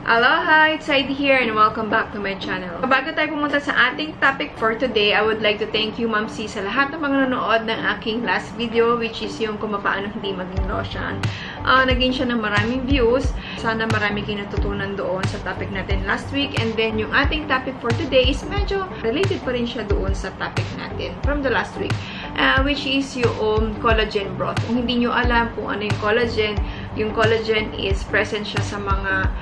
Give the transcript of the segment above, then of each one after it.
Aloha! It's Heidi here and welcome back to my channel. Bago tayo pumunta sa ating topic for today, I would like to thank you, MomSis, sa lahat ng mga nanonood ng aking last video, which is yung kung paano hindi maging lotion. Naging siya ng maraming views. Sana marami kayo natutunan doon sa topic natin last week. And then, yung ating topic for today is medyo related pa rin siya doon sa topic natin from the last week, which is yung collagen broth. Kung hindi nyo alam kung ano yung collagen is present siya sa mga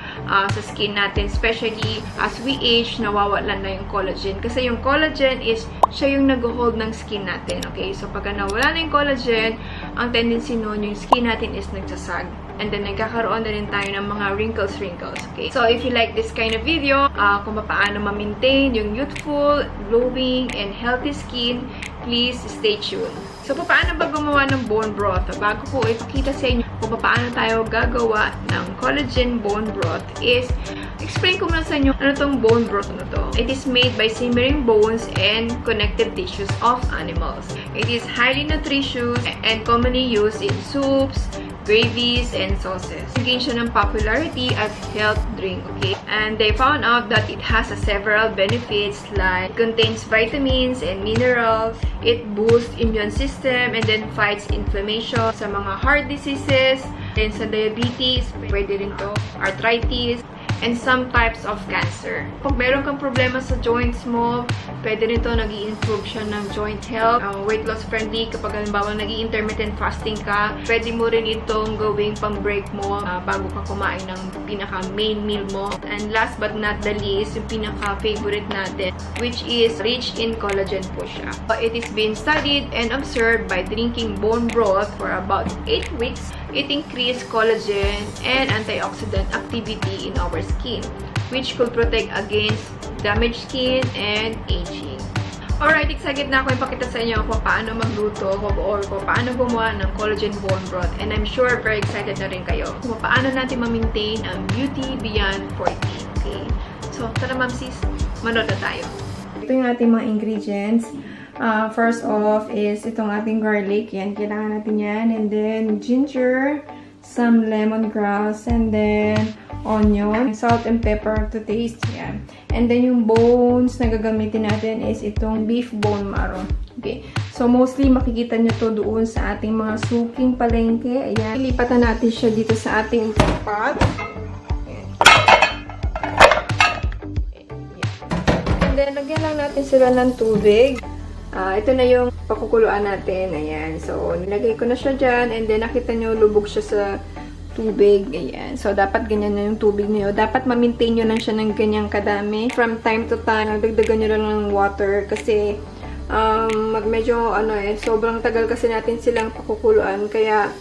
sa skin natin, especially as we age, nawawalan na yung collagen. Kasi yung collagen is siya yung nag-hold ng skin natin, okay? So, pagka nawala na yung collagen, ang tendency nun, yung skin natin is nagsasag. And then, nagkakaroon na rin tayo ng mga wrinkles, okay? So, if you like this kind of video, kung paano ma-maintain yung youthful, glowing, and healthy skin, please stay tuned. So, paano ba gumawa ng bone broth? Bago ko ipakita sa inyo kung paano tayo gagawa ng collagen bone broth is, explain ko muna sa inyo ano tong bone broth na to. It is made by simmering bones and connective tissues of animals. It is highly nutritious and commonly used in soups, gravies, and sauces. Gain siya ng popularity as health drink, okay? And they found out that it has several benefits like it contains vitamins and minerals, it boosts immune system, and then fights inflammation sa mga heart diseases, then sa diabetes, pwede rin to, arthritis, and some types of cancer. Kung meron kang problema sa joints mo, pwede rin to nag-i-improve siya ng joint health. Weight loss friendly kapag halimbawa nag-i-intermittent fasting ka, pwede mo rin itong gawing pang-break mo bago ka kumain ng pinaka-main meal mo. And last but not the least, yung pinaka-favorite natin, which is rich in collagen po siya. It is being studied and observed by drinking bone broth for about 8 weeks. It increased collagen and antioxidant activity in our skin, which could protect against damaged skin and aging. Alright, excited na ako ipakita sa inyo kung paano magluto or kung paano gumawa ng collagen bone broth. And I'm sure very excited na rin kayo kung paano natin ma-maintain ang beauty beyond 40. Okay? So, tara MomSis, manood na tayo. Ito yung ating mga ingredients. First off is itong ating garlic. Yan, kailangan natin yan. And then, ginger, some lemongrass, and then onion, salt and pepper to taste. Yan. And then, yung bones na gagamitin natin is itong beef bone marrow. Okay. So, mostly makikita nyo to doon sa ating mga suking palengke. Ayan. Ilipatan natin siya dito sa ating pot. And then, lagyan lang natin sila ng tubig. Ito na yung pakukuluan natin. Ayan. So, nilagay ko na siya dyan. And then, nakita nyo, lubog siya sa tubig. Ayan. So, dapat ganyan na yung tubig niyo. Dapat ma-maintain nyo lang siya ng ganyang kadami. From time to time, nagdagdagan nyo lang ng water. Kasi, medyo, sobrang tagal kasi natin silang pakukuluan. Kaya,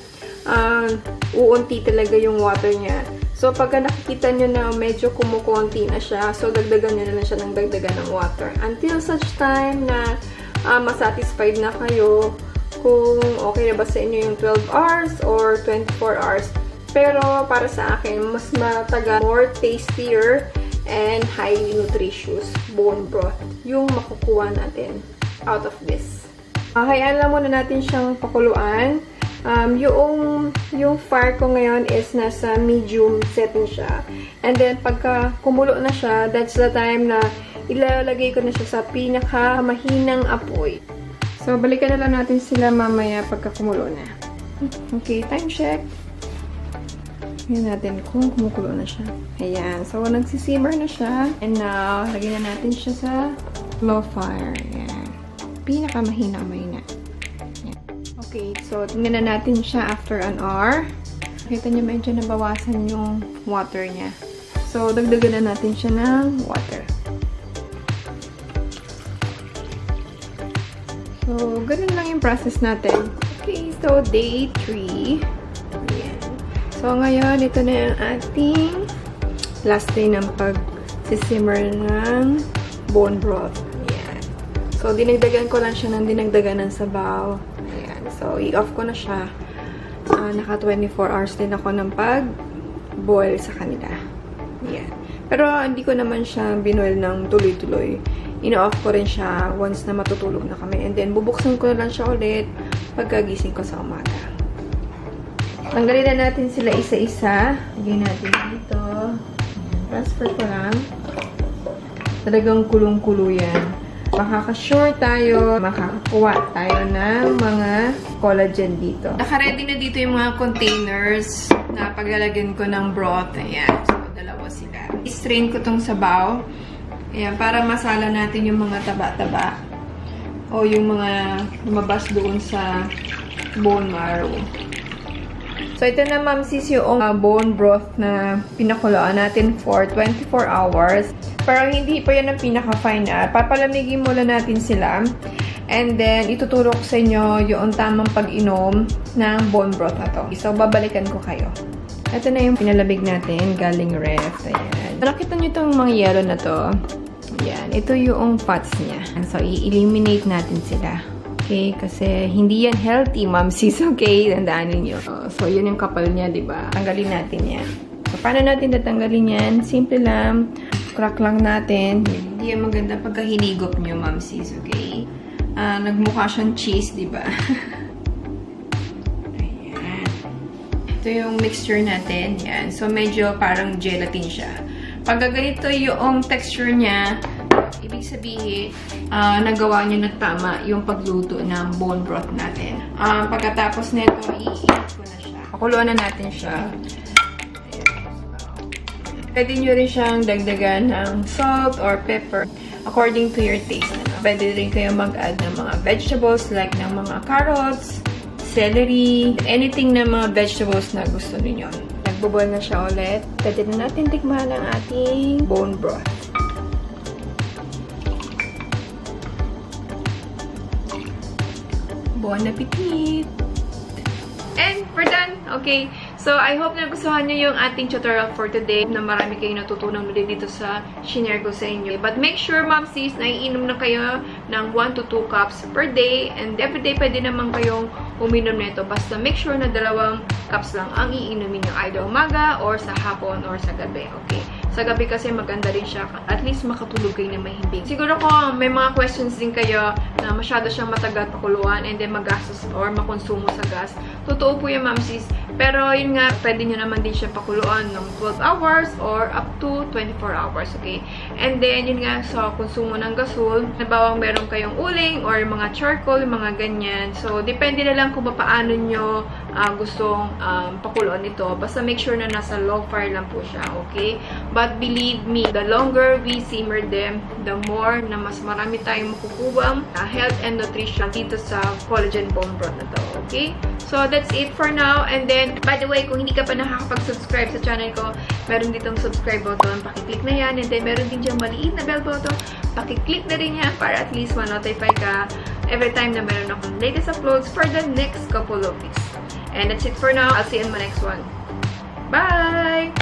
uunti talaga yung water niya. So, pagka nakikita nyo na medyo kumukunti na siya, so, dagdagan nyo na lang siya ng dagdagan ng water. Until such time na masatisfied na kayo kung okay na ba sa inyo yung 12 hours or 24 hours. Pero para sa akin, mas matagal, more tastier, and highly nutritious bone broth yung makukuha natin out of this. Hayaan lang muna natin siyang pakuluan. Yung fire ko ngayon is nasa medium setting siya. And then, pagka kumulo na siya, that's the time na ilalagay ko na siya sa pinaka-mahinang apoy. So, balikan na lang natin sila mamaya pagka kumulo na. Okay, time check. Tingnan natin kung kumukulo na siya. Ayan. So, nagsisimmer na siya. And now, lagyan na natin siya sa low fire. Ayan. Pinaka-mahina-mahina. Okay, so tingnan na natin siya after an hour. Nakita niyo medyo nabawasan yung water niya. So, dagdagan na natin siya ng water. So, ganun lang yung process natin. Okay, so day 3. Ayan. So, ngayon, ito na yung ating last day ng pag-simmer ng bone broth. Ayan. So, dinagdagan ko lang siya ng dinagdagan ng sabaw. So, i-off ko na siya. Naka 24 hours din ako ng pag-boil sa kanila. Yan. Pero, hindi ko naman siya binoil ng tuloy-tuloy. Ina-off ko rin siya once na matutulog na kami. And then, bubuksan ko na lang siya ulit pagkagising ko sa umaga. Tanggalin na natin sila isa-isa. Lagyan natin dito. Transfer ko lang. Talagang kulong-kulo yan. Makaka-sure tayo, makakakuha tayo ng mga collagen dito. Naka-ready na dito yung mga containers na paglalagyan ko ng broth. Ayan. So, dalawa sila. I-strain ko tong sabaw. Ayan, para masala natin yung mga taba-taba. O yung mga lumabas doon sa bone marrow. So, ito na, MomSis, yung bone broth na pinakuloan natin for 24 hours. Pero hindi pa yan ang pinaka-fine. Papalamigin muna natin sila. And then, ituturo ko sa inyo yung tamang pag-inom ng bone broth na to. So, babalikan ko kayo. Ito na yung pinalabig natin, galing ref. Ayan. Nakita nyo itong mga yellow na to. Ayan. Ito yung fats niya. So, i-eliminate natin sila. Okay? Kasi hindi yan healthy, MomSis. Okay? Tandaanin nyo. So, yun yung kapal niya, diba? Tanggalin natin yan. So, paano natin tatanggalin yan? Simple lang. Crack lang natin. Hindi yan maganda pagka hinigop nyo, MomSis. Okay? Nagmukha siyang cheese, diba? Ayan. Ito yung mixture natin. Yan. So, medyo parang gelatin siya. Pag ganito yung texture niya, ibig sabihin, nagawa nyo na tama yung pagluto ng bone broth natin. Pagkatapos nito, i-eat ko na siya. Pakuluan na natin siya. Pwede nyo rin siyang dagdagan ng salt or pepper according to your taste. Pwede rin kayo mag-add ng mga vegetables like ng mga carrots, celery, anything na mga vegetables na gusto niyo. Nagbubol na siya ulit. Pwede na natin tikman ang ating bone broth. Bon appetit! And we're done! Okay. So, I hope na gustuhan nyo yung ating tutorial for today na marami kayong natutunan ulit dito sa shinare ko sa inyo. But make sure, MomSis, na iinom na kayo ng 1 to 2 cups per day. And everyday, pwede naman kayong uminom nito. Basta make sure na 2 cups lang ang iinumin nyo. Either umaga, or sa hapon, or sa gabi. Okay? Sa gabi kasi maganda rin siya. At least makatulog kayo na mahimbing. Siguro ko may mga questions din kayo na masyado siyang matagal pakuluan and then magastos or makonsumo sa gas. Totoo po yung, MomSis. Pero yun nga, pwede nyo naman din siya pakuluan ng 12 hours or up to 24 hours. Okay? And then, yun nga, sa konsumo ng gasol, nabawang meron kayong uling or mga charcoal, mga ganyan. So, depende na lang kung paano nyo gustong pakuluan ito. Basta make sure na nasa low fire lang po siya. Okay? But believe me, the longer we simmer them, the more na mas marami tayong makukuha health and nutrition dito sa collagen bone broth na to. Okay? So, that's it for now. And then, by the way, kung hindi ka pa nakakapag-subscribe sa channel ko, meron ditong subscribe button. Pakiclick na yan. And then, meron din diyang maliit na bell button. Pakiclick na rin yan para at least ma-notify ka every time na meron akong latest uploads for the next couple of weeks. And that's it for now. I'll see you in my next one. Bye!